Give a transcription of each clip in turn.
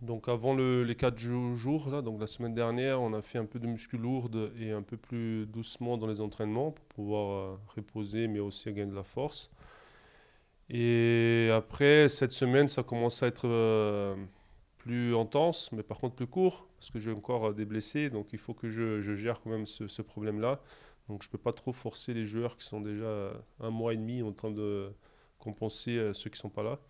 Donc avant les 4 jours, là, donc la semaine dernière, on a fait un peu de muscu lourde et un peu plus doucement dans les entraînements pour pouvoir reposer mais aussi gagner de la force. Et après, cette semaine, ça commence à être plus intense, mais par contre plus court, parce que j'ai encore des blessés, donc il faut que je gère quand même ce problème-là. Donc je ne peux pas trop forcer les joueurs qui sont déjà un mois et demi en train de compenser ceux qui ne sont pas là.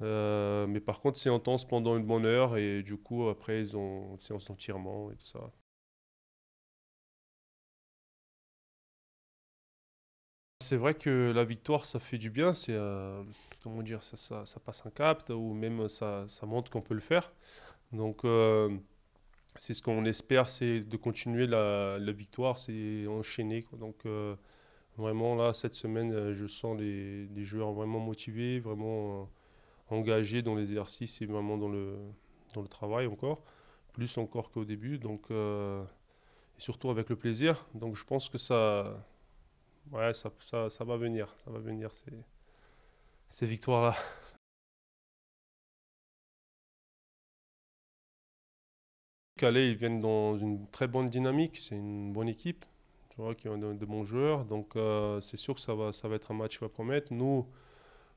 Mais par contre, c'est intense pendant une bonne heure et du coup, après, ils ont une séance d'entirement et tout ça. C'est vrai que la victoire, ça fait du bien. C'est, comment dire, ça passe un cap ou même ça montre qu'on peut le faire. Donc, c'est ce qu'on espère, c'est de continuer la victoire, c'est enchaîner, quoi. Donc, vraiment, là, cette semaine, je sens les joueurs vraiment motivés, vraiment engagés dans les exercices et vraiment dans le travail encore, plus encore qu'au début. Donc, et surtout avec le plaisir. Donc, je pense que ouais, ça va venir ces victoires-là. Calais, ils viennent dans une très bonne dynamique, c'est une bonne équipe, tu vois, qui ont de bons joueurs. Donc, c'est sûr que ça va être un match qui va promettre. Nous,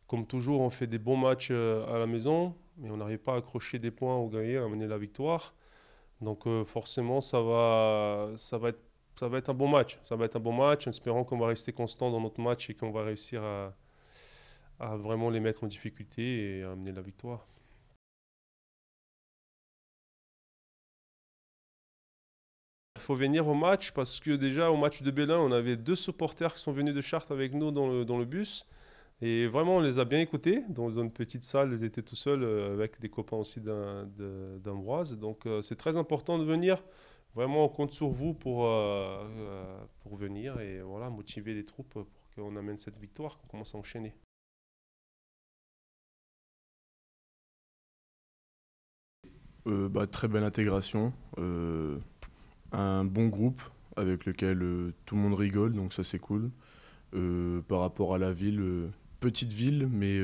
comme toujours, on fait des bons matchs à la maison, mais on n'arrive pas à accrocher des points ou gagner, à mener la victoire. Donc, forcément, ça va être un bon match. Ça va être un bon match, en espérant qu'on va rester constant dans notre match et qu'on va réussir à vraiment les mettre en difficulté et à amener la victoire. Il faut venir au match parce que déjà au match de Bélin, on avait deux supporters qui sont venus de Chartres avec nous dans le bus. Et vraiment, on les a bien écoutés. Dans une petite salle, ils étaient tout seuls avec des copains aussi d'Ambroise. Donc c'est très important de venir. Vraiment, on compte sur vous pour venir et voilà, motiver les troupes pour qu'on amène cette victoire, qu'on commence à enchaîner. Très belle intégration, un bon groupe avec lequel tout le monde rigole, donc ça c'est cool. Par rapport à la ville, petite ville, mais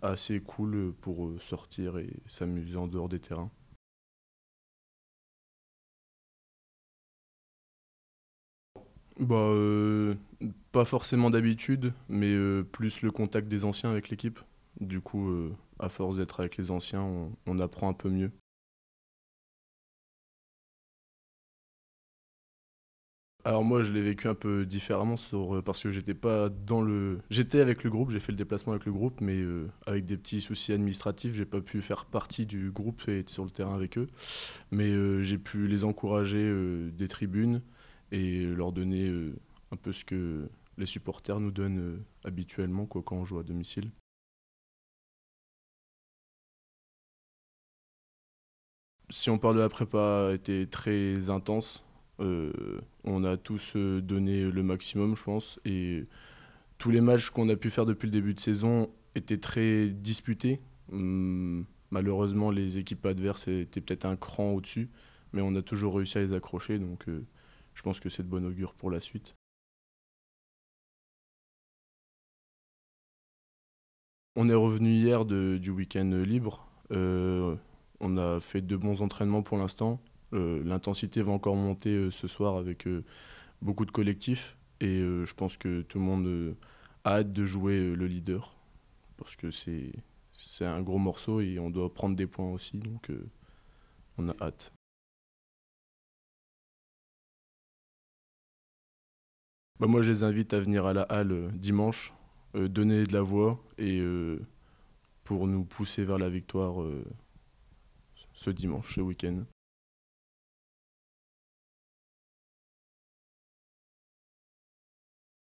assez cool pour sortir et s'amuser en dehors des terrains. Bah, pas forcément d'habitude, mais plus le contact des anciens avec l'équipe. Du coup, à force d'être avec les anciens, on apprend un peu mieux. Alors moi, je l'ai vécu un peu différemment parce que j'étais avec le groupe, j'ai fait le déplacement avec le groupe, mais avec des petits soucis administratifs, j'ai pas pu faire partie du groupe et être sur le terrain avec eux. Mais j'ai pu les encourager des tribunes et leur donner un peu ce que les supporters nous donnent habituellement quoi, quand on joue à domicile. Si on parle de la prépa, a été très intense. Euh, on a tous donné le maximum, je pense, et tous les matchs qu'on a pu faire depuis le début de saison étaient très disputés. Malheureusement, les équipes adverses étaient peut-être un cran au-dessus, mais on a toujours réussi à les accrocher, donc je pense que c'est de bon augure pour la suite. On est revenu hier du week-end libre. On a fait de bons entraînements pour l'instant. L'intensité va encore monter ce soir avec beaucoup de collectifs, et je pense que tout le monde a hâte de jouer le leader parce que c'est un gros morceau et on doit prendre des points aussi, donc on a hâte. Bah, moi, je les invite à venir à la halle dimanche, donner de la voix et pour nous pousser vers la victoire ce dimanche, ce week-end.